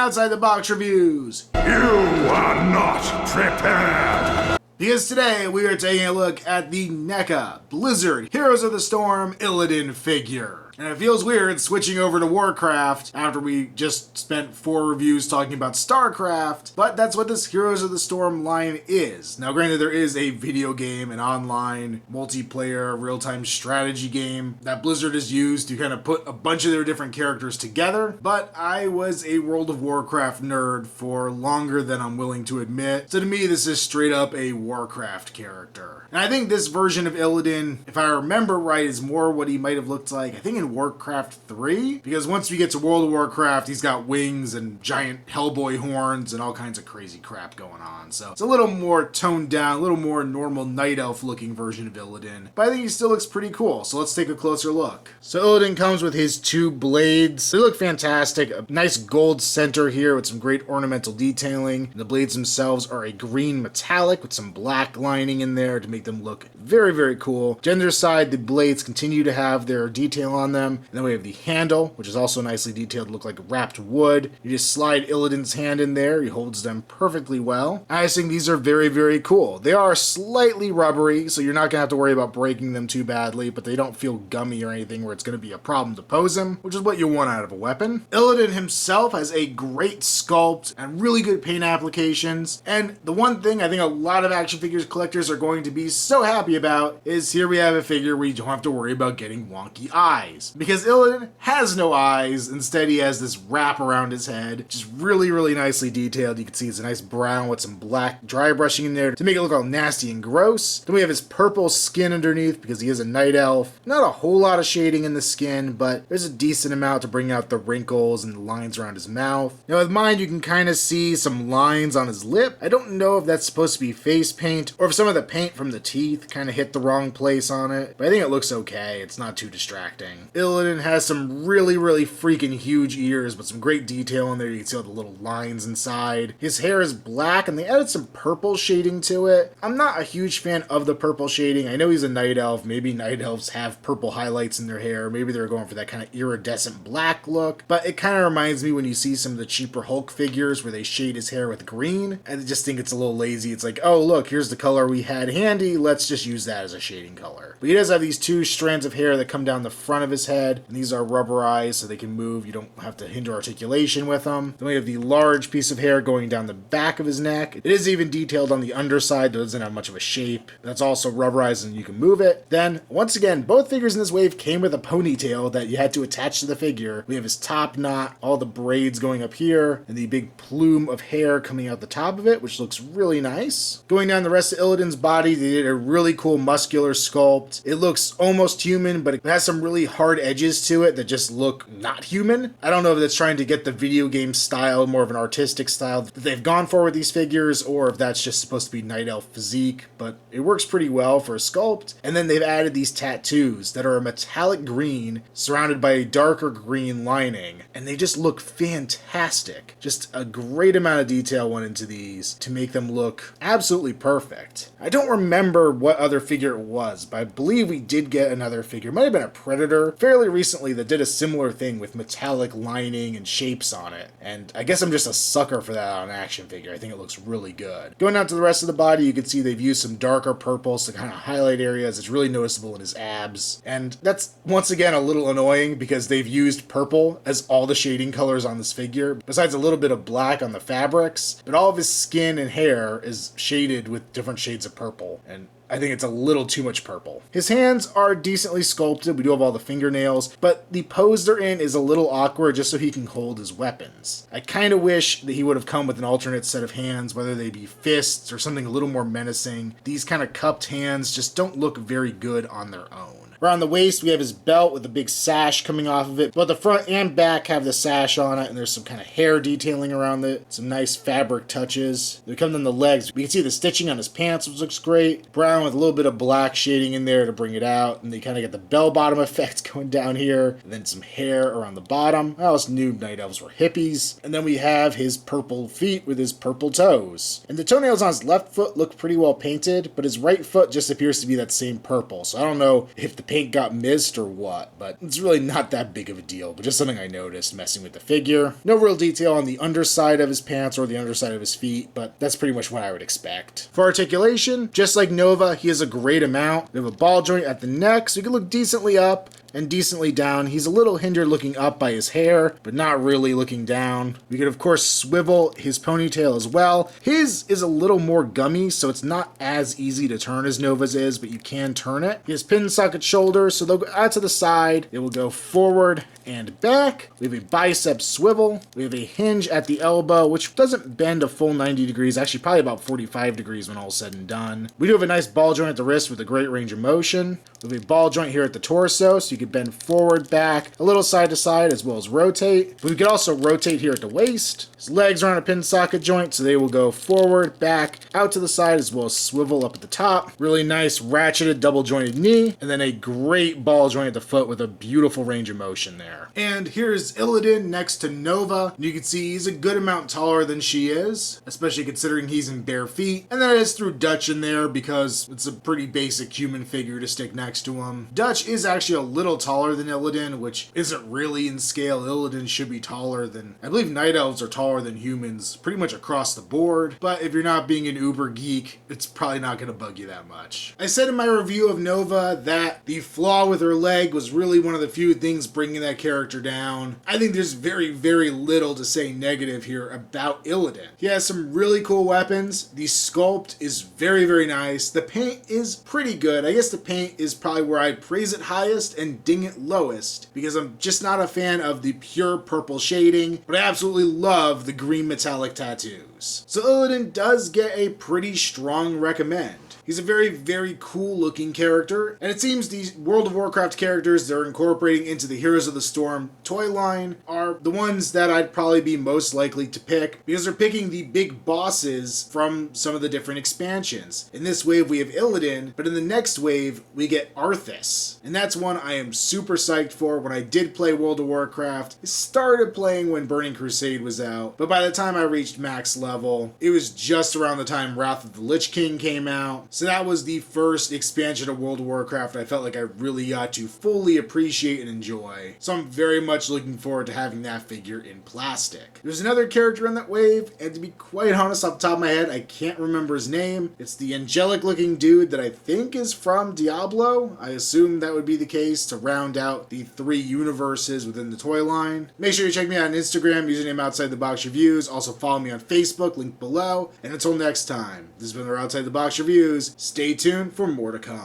Outside the Box Reviews. You are not prepared! Because today we are taking a look at the NECA Blizzard Heroes of the Storm Illidan figure. And it feels weird switching over to Warcraft after we just spent 4 reviews talking about StarCraft, but that's what this Heroes of the Storm line is. Now granted, there is a video game, an online multiplayer real-time strategy game that Blizzard has used to kind of put a bunch of their different characters together, but I was a World of Warcraft nerd for longer than I'm willing to admit, so to me this is straight up a Warcraft character. And I think this version of Illidan, if I remember right, is more what he might have looked like, I think in Warcraft 3, because once we get to World of Warcraft, he's got wings and giant Hellboy horns and all kinds of crazy crap going on. So it's a little more toned down, a little more normal Night Elf looking version of Illidan, but I think he still looks pretty cool. So let's take a closer look. So Illidan comes with his 2 blades. They look fantastic. A nice gold center here with some great ornamental detailing. And the blades themselves are a green metallic with some black lining in there to make them look very, very cool. Gender side, the blades continue to have their detail on them. And then we have the handle, which is also nicely detailed to look like wrapped wood. You just slide Illidan's hand in there. He holds them perfectly well. I just think these are very, very cool. They are slightly rubbery, so you're not going to have to worry about breaking them too badly, but they don't feel gummy or anything where it's going to be a problem to pose them, which is what you want out of a weapon. Illidan himself has a great sculpt and really good paint applications. And the one thing I think a lot of action figures collectors are going to be so happy about is here we have a figure where you don't have to worry about getting wonky eyes. Because Illidan has no eyes, instead he has this wrap around his head, just really, really nicely detailed. You can see it's a nice brown with some black dry brushing in there to make it look all nasty and gross. Then we have his purple skin underneath because he is a night elf. Not a whole lot of shading in the skin, but there's a decent amount to bring out the wrinkles and the lines around his mouth. Now with mine, you can kind of see some lines on his lip. I don't know if that's supposed to be face paint or if some of the paint from the teeth kind of hit the wrong place on it, but I think it looks okay. It's not too distracting. Illidan has some really, really freaking huge ears, but some great detail in there. You can see all the little lines inside. His hair is black, and they added some purple shading to it. I'm not a huge fan of the purple shading. I know he's a night elf. Maybe night elves have purple highlights in their hair. Maybe they're going for that kind of iridescent black look, but it kind of reminds me when you see some of the cheaper Hulk figures where they shade his hair with green. I just think it's a little lazy. It's like, oh, look, here's the color we had handy. Let's just use that as a shading color. But he does have these 2 strands of hair that come down the front of his head, and these are rubberized so they can move. You don't have to hinder articulation with them. Then we have the large piece of hair going down the back of his neck. It is even detailed on the underside, though it doesn't have much of a shape. That's also rubberized and you can move it. Then, once again, both figures in this wave came with a ponytail that you had to attach to the figure. We have his top knot, all the braids going up here, and the big plume of hair coming out the top of it, which looks really nice. Going down the rest of Illidan's body, they did a really cool muscular sculpt. It looks almost human, but it has some really hard edges to it that just look not human. I don't know if that's trying to get the video game style, more of an artistic style that they've gone for with these figures, or if that's just supposed to be night elf physique, but it works pretty well for a sculpt. And then they've added these tattoos that are a metallic green surrounded by a darker green lining, and they just look fantastic. Just a great amount of detail went into these to make them look absolutely perfect. I don't remember what other figure it was, but I believe we did get another figure. It might have been a Predator fairly recently that did a similar thing with metallic lining and shapes on it. And I guess I'm just a sucker for that on an action figure. I think it looks really good. Going down to the rest of the body, you can see they've used some darker purples to kind of highlight areas. It's really noticeable in his abs. And that's once again a little annoying because they've used purple as all the shading colors on this figure, besides a little bit of black on the fabrics. But all of his skin and hair is shaded with different shades of purple. And I think it's a little too much purple. His hands are decently sculpted. We do have all the fingernails, but the pose they're in is a little awkward just so he can hold his weapons. I kind of wish that he would have come with an alternate set of hands, whether they be fists or something a little more menacing. These kind of cupped hands just don't look very good on their own. Around the waist, we have his belt with a big sash coming off of it. Both the front and back have the sash on it, and there's some kind of hair detailing around it. Some nice fabric touches. We come down the legs. We can see the stitching on his pants, which looks great. Brown with a little bit of black shading in there to bring it out. And they kind of get the bell-bottom effect going down here. And then some hair around the bottom. I always knew night elves were hippies. And then we have his purple feet with his purple toes. And the toenails on his left foot look pretty well painted, but his right foot just appears to be that same purple. So I don't know if the paint got missed or what, but it's really not that big of a deal, but just something I noticed messing with the figure. No real detail on the underside of his pants or the underside of his feet, but that's pretty much what I would expect. For articulation, just like Nova, he has a great amount. We have a ball joint at the neck, so he can look decently up and decently down. He's a little hindered looking up by his hair, but not really looking down. We could of course swivel his ponytail as well. His is a little more gummy, so it's not as easy to turn as Nova's is, but you can turn it. He has pin socket shoulders, so they'll go out to the side. It will go forward and back. We have a bicep swivel. We have a hinge at the elbow, which doesn't bend a full 90 degrees, actually probably about 45 degrees when all is said and done. We do have a nice ball joint at the wrist with a great range of motion. We have a ball joint here at the torso, so you can bend forward, back, a little side to side, as well as rotate. But we can also rotate here at the waist. His legs are on a pin socket joint, so they will go forward, back, out to the side, as well as swivel up at the top. Really nice ratcheted double jointed knee, and then a great ball joint at the foot with a beautiful range of motion there. And here's Illidan next to Nova. You can see he's a good amount taller than she is, especially considering he's in bare feet. And that is through Dutch in there because it's a pretty basic human figure to stick next to him. Dutch is actually a little taller than Illidan, which isn't really in scale. Illidan should be taller than, I believe night elves are taller than humans pretty much across the board. But if you're not being an uber geek, it's probably not going to bug you that much. I said in my review of Nova that the flaw with her leg was really one of the few things bringing that character down. I think there's very, very little to say negative here about Illidan. He has some really cool weapons. The sculpt is very, very nice. The paint is pretty good. I guess the paint is probably where I'd praise it highest and ding it lowest, because I'm just not a fan of the pure purple shading, but I absolutely love the green metallic tattoos. So Illidan does get a pretty strong recommend. He's a very, very cool looking character, and it seems these World of Warcraft characters they're incorporating into the Heroes of the Storm toy line are the ones that I'd probably be most likely to pick, because they're picking the big bosses from some of the different expansions. In this wave we have Illidan, but in the next wave we get Arthas, and that's one I am super psyched for. When I did play World of Warcraft, I started playing when Burning Crusade was out, but by the time I reached max level, it was just around the time Wrath of the Lich King came out. So that was the first expansion of World of Warcraft I felt like I really got to fully appreciate and enjoy. So I'm very much looking forward to having that figure in plastic. There's another character in that wave, and to be quite honest off the top of my head, I can't remember his name. It's the angelic looking dude that I think is from Diablo. I assume that would be the case to round out the 3 universes within the toy line. Make sure you check me out on Instagram, username Outside the Box Reviews. Also follow me on Facebook, link below. And until next time, this has been our Outside the Box Reviews. Stay tuned for more to come.